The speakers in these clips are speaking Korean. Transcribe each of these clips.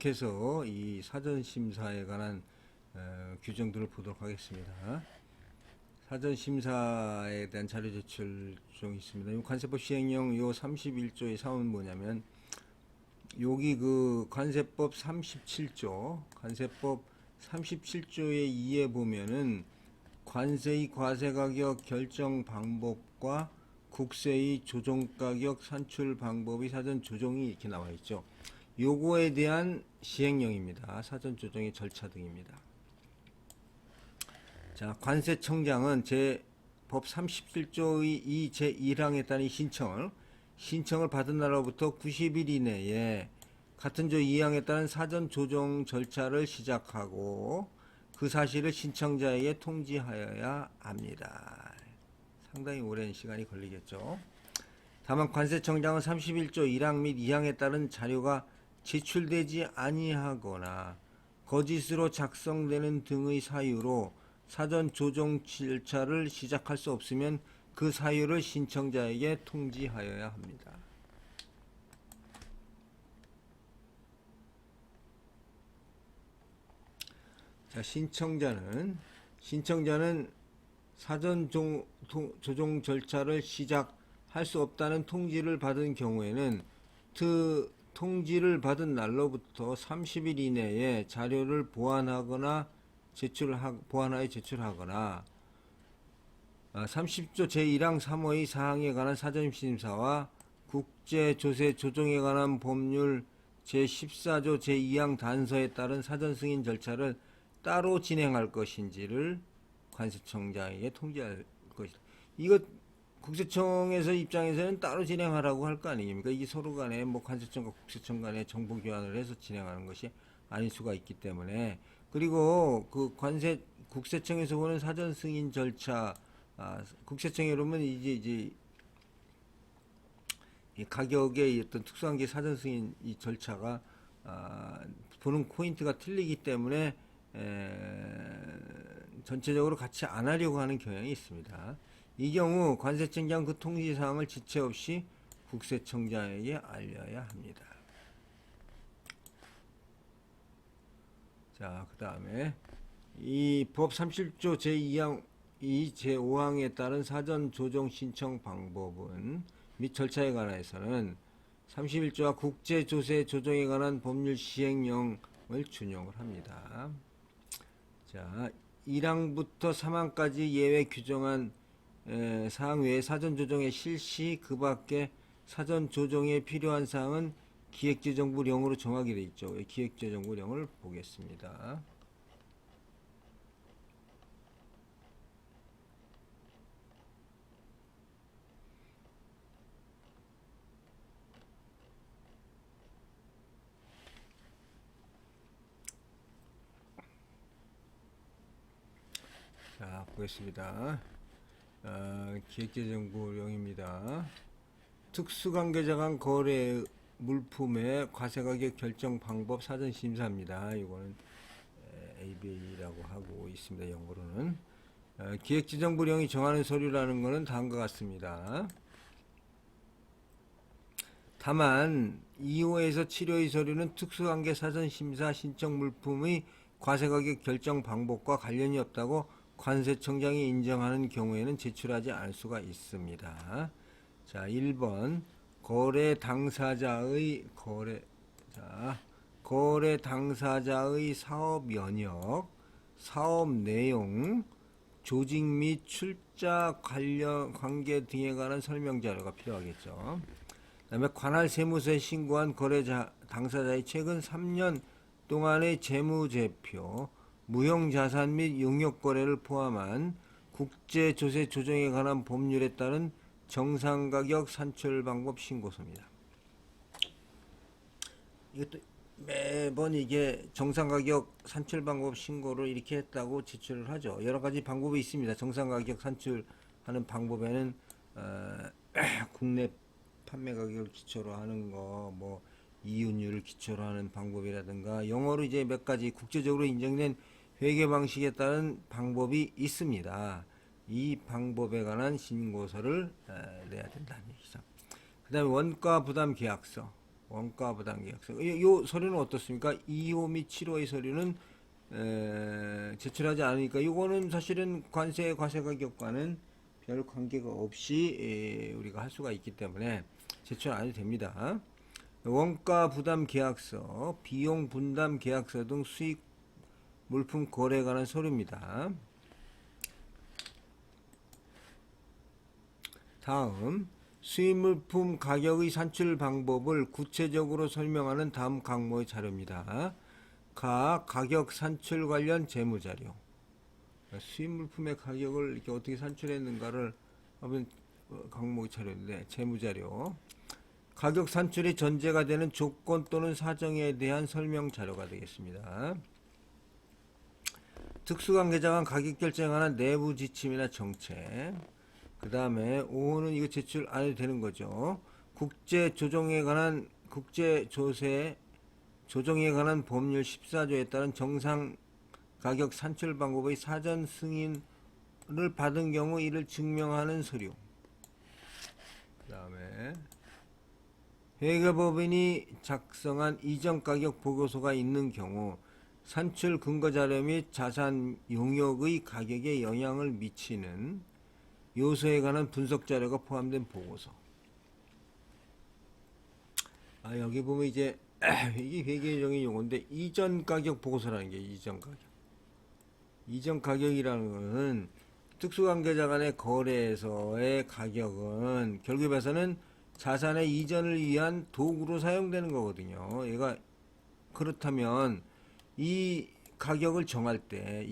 계속해서 이 사전심사에 관한 규정들을 보도록 하겠습니다. 사전심사에 대한 자료 제출 규정이 있습니다. 이 관세법 시행령 요 31조의 사항은 뭐냐면, 여기 그 관세법 37조, 관세법 37조의 2에 보면은 관세의 과세가격 결정 방법과 국세의 조정가격 산출 방법의 사전 조정이 이렇게 나와 있죠. 요거에 대한 시행령입니다. 사전 조정의 절차 등입니다. 자, 관세청장은 법 37조의 이 제1항에 따른 신청을 받은 날로부터 90일 이내에 같은 조 2항에 따른 사전 조정 절차를 시작하고 그 사실을 신청자에게 통지하여야 합니다. 상당히 오랜 시간이 걸리겠죠. 다만 관세청장은 31조 1항 및 2항에 따른 자료가 제출되지 아니하거나 거짓으로 작성되는 등의 사유로 사전 조정 절차를 시작할 수 없으면 그 사유를 신청자에게 통지하여야 합니다. 자, 신청자는 사전 조정 절차를 시작할 수 없다는 통지를 받은 경우에는 그 통지를 받은 날로부터 30일 이내에 자료를 보완하여 제출하거나 30조 제1항 3호의 사항에 관한 사전심사와 국제조세 조정에 관한 법률 제14조 제2항 단서에 따른 사전승인 절차를 따로 진행할 것인지를 관세청장에게 통지할 것이다. 이거 국세청에서 입장에서는 따로 진행하라고 할 거 아닙니까? 이게 서로 간에 뭐 관세청과 국세청 간에 정보 교환을 해서 진행하는 것이 아닐 수가 있기 때문에, 그리고 그 국세청에서 보는 사전 승인 절차, 국세청에 그러면 이제 이 가격의 어떤 특수한 게 사전 승인 이 절차가 보는 포인트가 틀리기 때문에 전체적으로 같이 안 하려고 하는 경향이 있습니다. 이 경우 관세청장 그 통지사항을 지체 없이 국세청장에게 알려야 합니다. 자, 그 다음에 이 법 37조 제2항 이 제5항에 따른 사전 조정 신청 방법은 및 절차에 관해서는 31조와 국제조세 조정에 관한 법률 시행령을 준용을 합니다. 자, 1항부터 3항까지 예외 규정한 사항 외에 사전 조정의 실시 그 밖에 사전 조정에 필요한 사항은 기획재정부령으로 정하게 되어 있죠. 기획재정부령을 보겠습니다. 자, 보겠습니다. 기획재정부령입니다. 특수관계자 간 거래 물품의 과세가격 결정 방법 사전 심사입니다. 이거는 ABA라고 하고 있습니다. 영어로는. 기획재정부령이 정하는 서류라는 것은 다음과 같습니다. 다만 2호에서 7호의 서류는 특수관계 사전 심사 신청 물품의 과세가격 결정 방법과 관련이 없다고 관세청장이 인정하는 경우에는 제출하지 않을 수가 있습니다. 자, 1번 거래 당사자의 사업 연역, 사업 내용, 조직 및 출자 관계 등에 관한 설명 자료가 필요하겠죠. 그 다음에 관할 세무서에 신고한 거래 당사자의 최근 3년 동안의 재무제표, 무형자산 및 용역거래를 포함한 국제조세 조정에 관한 법률에 따른 정상가격 산출방법 신고서입니다. 이것도 매번 이게 정상가격 산출방법 신고를 이렇게 했다고 제출을 하죠. 여러가지 방법이 있습니다. 정상가격 산출하는 방법에는 국내 판매가격을 기초로 하는 거, 뭐 이윤율을 기초로 하는 방법이라든가, 영어로 이제 몇 가지 국제적으로 인정된 회계 방식에 따른 방법이 있습니다. 이 방법에 관한 신고서를 내야 된다는 얘기죠. 그 다음에 원가 부담 계약서. 원가 부담 계약서. 요 서류는 어떻습니까? 2호 및 7호의 서류는 제출하지 않으니까 요거는 사실은 관세 과세 가격과는 별 관계가 없이 우리가 할 수가 있기 때문에 제출 안 해도 됩니다. 원가 부담 계약서, 비용 분담 계약서 등 수익 물품 거래에 관한 서류입니다. 다음, 수입물품 가격의 산출 방법을 구체적으로 설명하는 다음 항목의 자료입니다. 가격 산출 관련 재무자료. 수입물품의 가격을 이렇게 어떻게 산출했는가를 한번 항목의 자료인데, 재무자료. 가격 산출의 전제가 되는 조건 또는 사정에 대한 설명 자료가 되겠습니다. 특수관계자 간 가격 결정에 관한 내부 지침이나 정책. 그 다음에 5호는 이거 제출 안 해도 되는 거죠. 국제 조정에 관한 조정에 관한 법률 14조에 따른 정상 가격 산출 방법의 사전 승인을 받은 경우 이를 증명하는 서류. 그 다음에 회계법인이 작성한 이전 가격 보고서가 있는 경우 산출 근거 자료 및 자산 용역의 가격에 영향을 미치는 요소에 관한 분석 자료가 포함된 보고서. 여기 보면 이제 이게 회계적인 용어인데 이전 가격 보고서라는 게 이전 가격. 이전 가격이라는 것은 특수관계자 간의 거래에서의 가격은 결국에 봐서는 자산의 이전을 위한 도구로 사용되는 거거든요. 얘가 그렇다면 이 가격을 정할 때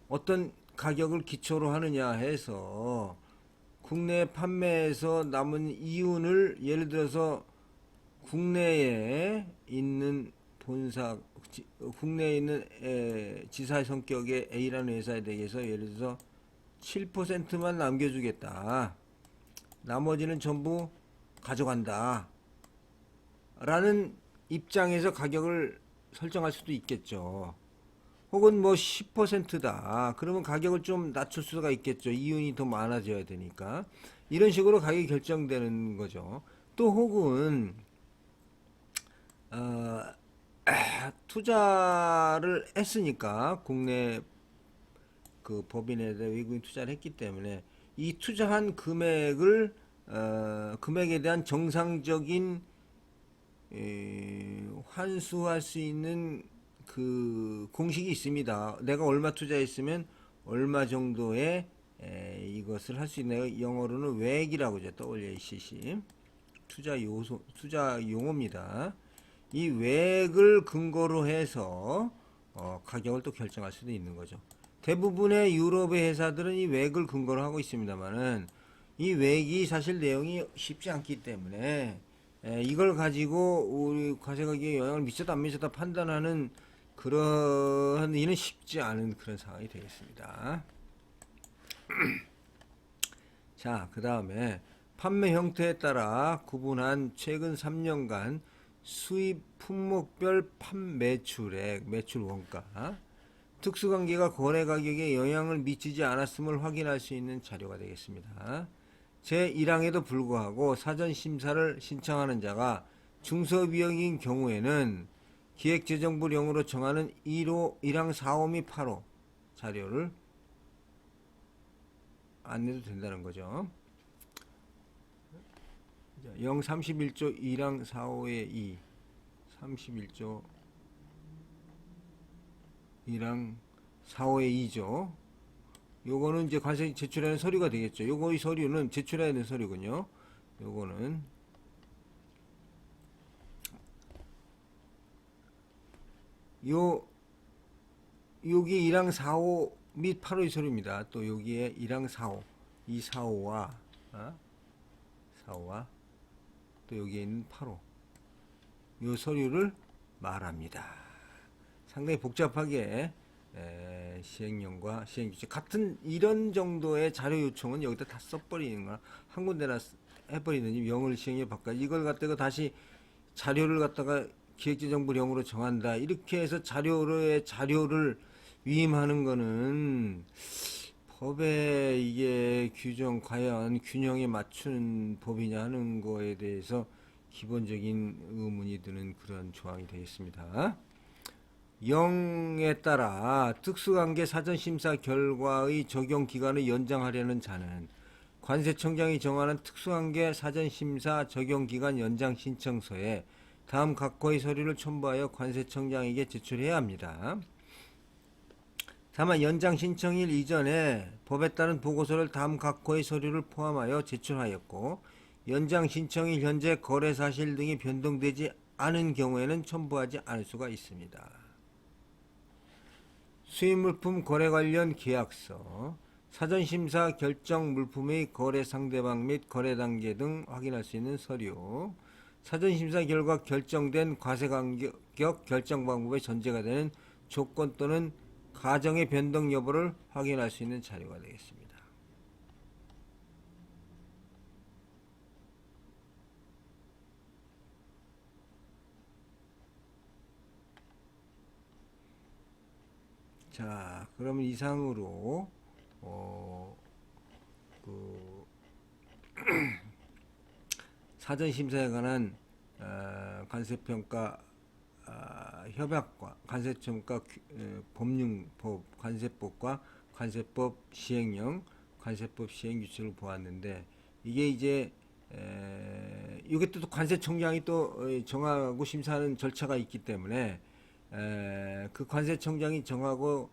어떤 가격을 기초로 하느냐 해서 국내 판매에서 남은 이윤을 예를 들어서 국내에 있는 지사의 성격의 A라는 회사에 대해서 예를 들어서 7%만 남겨주겠다. 나머지는 전부 가져간다. 라는 입장에서 가격을 설정할 수도 있겠죠. 혹은 뭐 10%다. 그러면 가격을 좀 낮출 수가 있겠죠. 이윤이 더 많아져야 되니까. 이런 식으로 가격이 결정되는 거죠. 또 혹은 투자를 했으니까 국내 그 법인에 대해 외국인 투자를 했기 때문에 이 투자한 금액을 금액에 대한 정상적인 환수할 수 있는 그 공식이 있습니다. 내가 얼마 투자했으면 얼마 정도의 이것을 할 수 있는, 영어로는 외액이라고 이제 WACC 투자 용어입니다. 이 외액을 근거로 해서 가격을 또 결정할 수도 있는 거죠. 대부분의 유럽의 회사들은 이 외액을 근거로 하고 있습니다만은 이 외액이 사실 내용이 쉽지 않기 때문에 이걸 가지고 우리 과세 가격에 영향을 미쳤다 안 미쳤다 판단하는 그런 일은 쉽지 않은 그런 상황이 되겠습니다. 자, 그 다음에 판매 형태에 따라 구분한 최근 3년간 수입 품목별 판매출액, 매출 원가, 특수관계가 거래 가격에 영향을 미치지 않았음을 확인할 수 있는 자료가 되겠습니다. 제1항에도 불구하고 사전 심사를 신청하는 자가 중소기업인 경우에는 기획재정부령으로 정하는 1항 4호 및 8호 자료를 안 내도 된다는 거죠. 31조 1항 4호의 2, 31조 1항 4호의 2죠. 요거는 이제 관세 제출하는 서류가 되겠죠. 요거의 서류는 제출해야 되는 서류군요. 요거는 여기 1항 4호 및 8호의 서류입니다. 또 여기에 1항 4호, 이 4호와 4호와 또 여기에 있는 8호, 요 서류를 말합니다. 상당히 복잡하게 시행령과 시행규칙 같은 이런 정도의 자료 요청은 여기다 다 써버리는 거야. 한 군데나 해버리든지 명을 시행해 바꿔 이걸 갖다가 다시 자료를 갖다가 기획재정부령으로 정한다 이렇게 해서 자료를 위임하는 거는 법에 이게 규정 과연 균형에 맞추는 법이냐 하는 거에 대해서 기본적인 의문이 드는 그런 조항이 되겠습니다. 0에 따라 특수관계 사전심사 결과의 적용 기간을 연장하려는 자는 관세청장이 정하는 특수관계 사전심사 적용기간 연장 신청서에 다음 각호의 서류를 첨부하여 관세청장에게 제출해야 합니다. 다만 연장 신청일 이전에 법에 따른 보고서를 다음 각호의 서류를 포함하여 제출하였고 연장 신청일 현재 거래 사실 등이 변동되지 않은 경우에는 첨부하지 않을 수가 있습니다. 수입물품 거래 관련 계약서, 사전심사 결정 물품의 거래 상대방 및 거래 단계 등 확인할 수 있는 서류, 사전심사 결과 결정된 과세가격 결정 방법의 전제가 되는 조건 또는 가정의 변동 여부를 확인할 수 있는 자료가 되겠습니다. 자, 그러면 이상으로 그 사전심사에 관한 관세평가 협약과 관세청과 법령법, 관세법과 관세법 시행령, 관세법 시행규칙을 보았는데 이게 이제 이게 또 관세청장이 또 정하고 심사하는 절차가 있기 때문에 그 관세청장이 정하고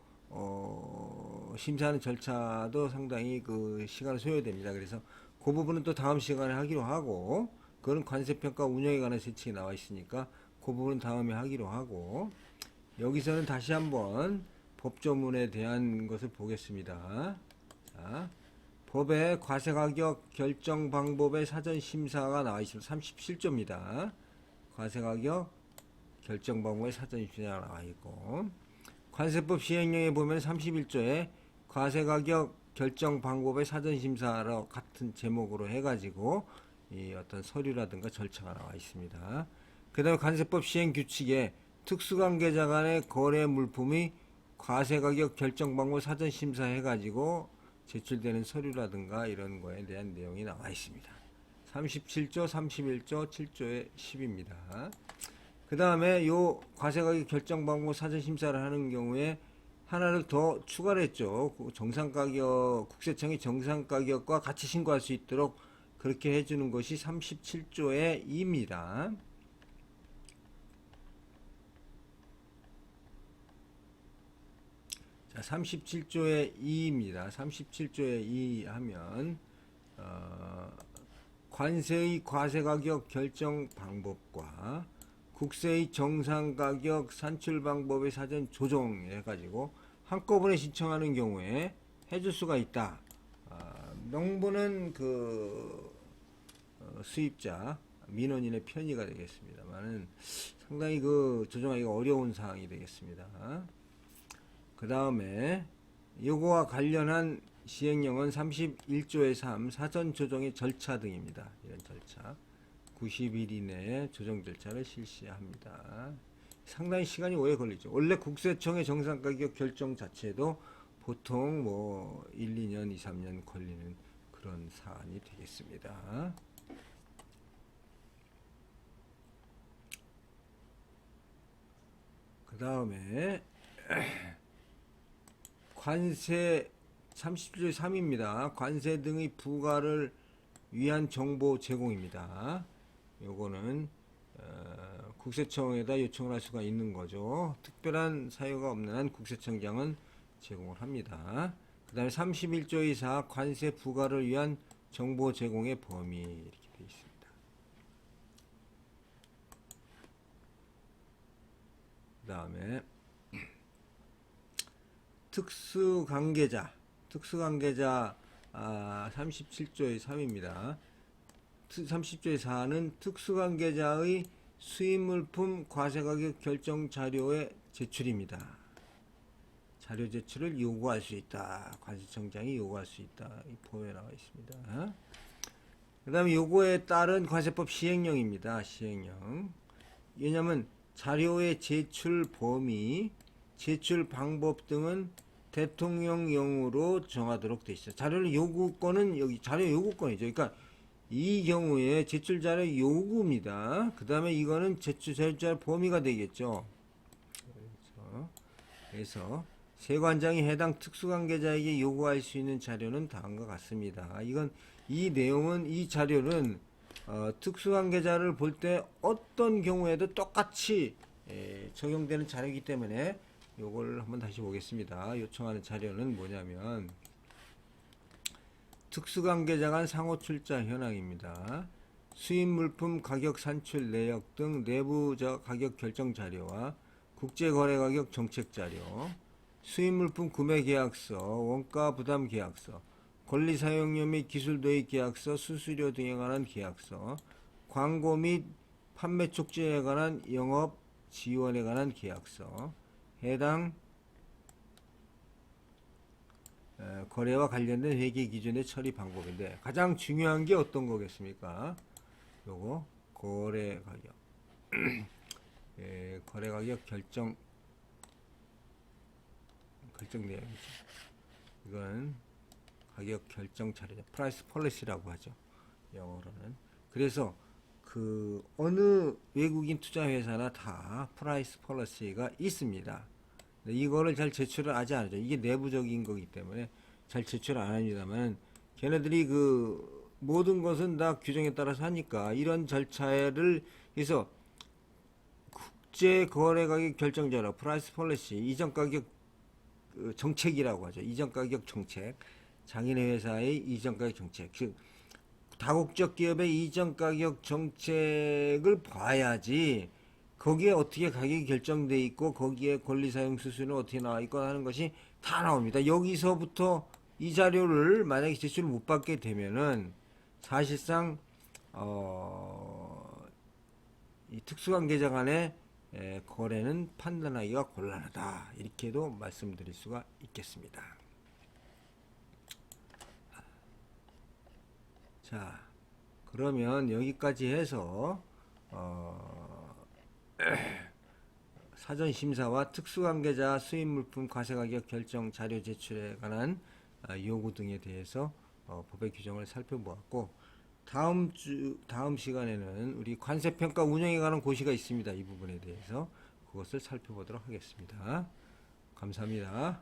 심사하는 절차도 상당히 그 시간을 소요됩니다. 그래서 그 부분은 또 다음 시간에 하기로 하고 그건 관세평가 운영에 관한 세칙이 나와 있으니까 그 부분은 다음에 하기로 하고 여기서는 다시 한번 법조문에 대한 것을 보겠습니다. 자, 법의 과세가격 결정 방법의 사전심사가 나와 있습니다. 37조입니다. 과세가격 결정 방법의 사전심사가 나와 있고 관세법 시행령에 보면 31조에 과세가격 결정 방법의 사전심사로 같은 제목으로 해가지고 이 어떤 서류라든가 절차가 나와 있습니다. 그 다음에 관세법 시행규칙에 특수관계자 간의 거래 물품이 과세가격 결정 방법 사전심사 해가지고 제출되는 서류라든가 이런 거에 대한 내용이 나와 있습니다. 37조, 31조, 7조의 10입니다. 그 다음에 요 과세가격 결정 방법 사전심사를 하는 경우에 하나를 더 추가를 했죠. 정상가격, 국세청이 정상가격과 같이 신고할 수 있도록 그렇게 해주는 것이 37조의 2입니다. 자, 37조의 2입니다. 37조의 2 하면 관세의 과세가격 결정 방법과 국세의 정상가격 산출 방법의 사전 조정해가지고 한꺼번에 신청하는 경우에 해줄 수가 있다. 명분은 그 수입자 민원인의 편의가 되겠습니다만은 상당히 그 조정하기가 어려운 사항이 되겠습니다. 그 다음에 요거와 관련한 시행령은 31조의 3 사전 조정의 절차 등입니다. 이런 절차 90일 이내에 조정 절차를 실시합니다. 상당히 시간이 오래 걸리죠. 원래 국세청의 정상가격 결정 자체도 보통 뭐 1, 2년, 2, 3년 걸리는 그런 사안이 되겠습니다. 그 다음에 관세 37조의 3입니다. 관세 등의 부과를 위한 정보 제공입니다. 요거는 국세청에다 요청을 할 수가 있는 거죠. 특별한 사유가 없는 한 국세청장은 제공을 합니다. 그 다음에 31조의 4 관세 부과를 위한 정보 제공의 범위 이렇게 되어 있습니다. 그 다음에 특수관계자 37조의 3입니다. 30조의 4는 특수관계자의 수입물품 과세가격 결정 자료의 제출입니다. 자료 제출을 요구할 수 있다. 관세청장이 요구할 수 있다. 이 법에 나와 있습니다. 그 다음에 요거에 따른 관세법 시행령입니다. 시행령. 왜냐하면 자료의 제출 범위, 제출 방법 등은 대통령령으로 정하도록 되어 있어요. 자료를 요구권은 여기 자료 요구권이죠. 그러니까 이 경우에 제출 자료 요구입니다. 그 다음에 이거는 제출 자료 범위가 되겠죠. 그래서 세관장이 해당 특수관계자에게 요구할 수 있는 자료는 다음과 같습니다. 이 내용은 이 자료는 특수관계자를 볼 때 어떤 경우에도 똑같이 적용되는 자료이기 때문에 요걸 한번 다시 보겠습니다. 요청하는 자료는 뭐냐면 특수관계자 간 상호 출자 현황입니다. 수입 물품 가격 산출 내역 등 내부적 가격 결정 자료와 국제거래가격 정책 자료, 수입 물품 구매 계약서, 원가 부담 계약서, 권리 사용료 및 기술 도입 계약서, 수수료 등에 관한 계약서, 광고 및 판매 촉진에 관한 영업 지원에 관한 계약서, 해당 거래와 관련된 회계 기준의 처리 방법인데 가장 중요한 게 어떤 거겠습니까? 요거 거래 가격 거래 가격 결정 내용이죠. 이건 가격 결정 자료죠. 프라이스 폴리시라고 하죠. 영어로는. 그래서 그 어느 외국인 투자 회사나 다 프라이스 폴리시가 있습니다. 이거를 잘 제출을 하지 않죠. 이게 내부적인 거기 때문에 잘 제출 안 합니다만 걔네들이 그 모든 것은 다 규정에 따라서 하니까 이런 절차를 해서 국제 거래 가격 결정자료 프라이스 폴리시 이전 가격 정책이라고 하죠. 이전 가격 정책. 장인의 회사의 이전 가격 정책. 즉 다국적 기업의 이전 가격 정책을 봐야지 거기에 어떻게 가격이 결정돼 있고 거기에 권리 사용 수수료는 어떻게 나와 있고 하는 것이 다 나옵니다. 여기서부터 이 자료를 만약에 제출을 못 받게 되면은 사실상 이 특수관계자 간의 거래는 판단하기가 곤란하다. 이렇게도 말씀드릴 수가 있겠습니다. 자, 그러면 여기까지 해서 사전 심사와 특수관계자 수입물품 과세가격 결정 자료 제출에 관한 요구 등에 대해서 법의 규정을 살펴보았고 다음 시간에는 우리 관세평가 운영에 관한 고시가 있습니다. 이 부분에 대해서 그것을 살펴보도록 하겠습니다. 감사합니다.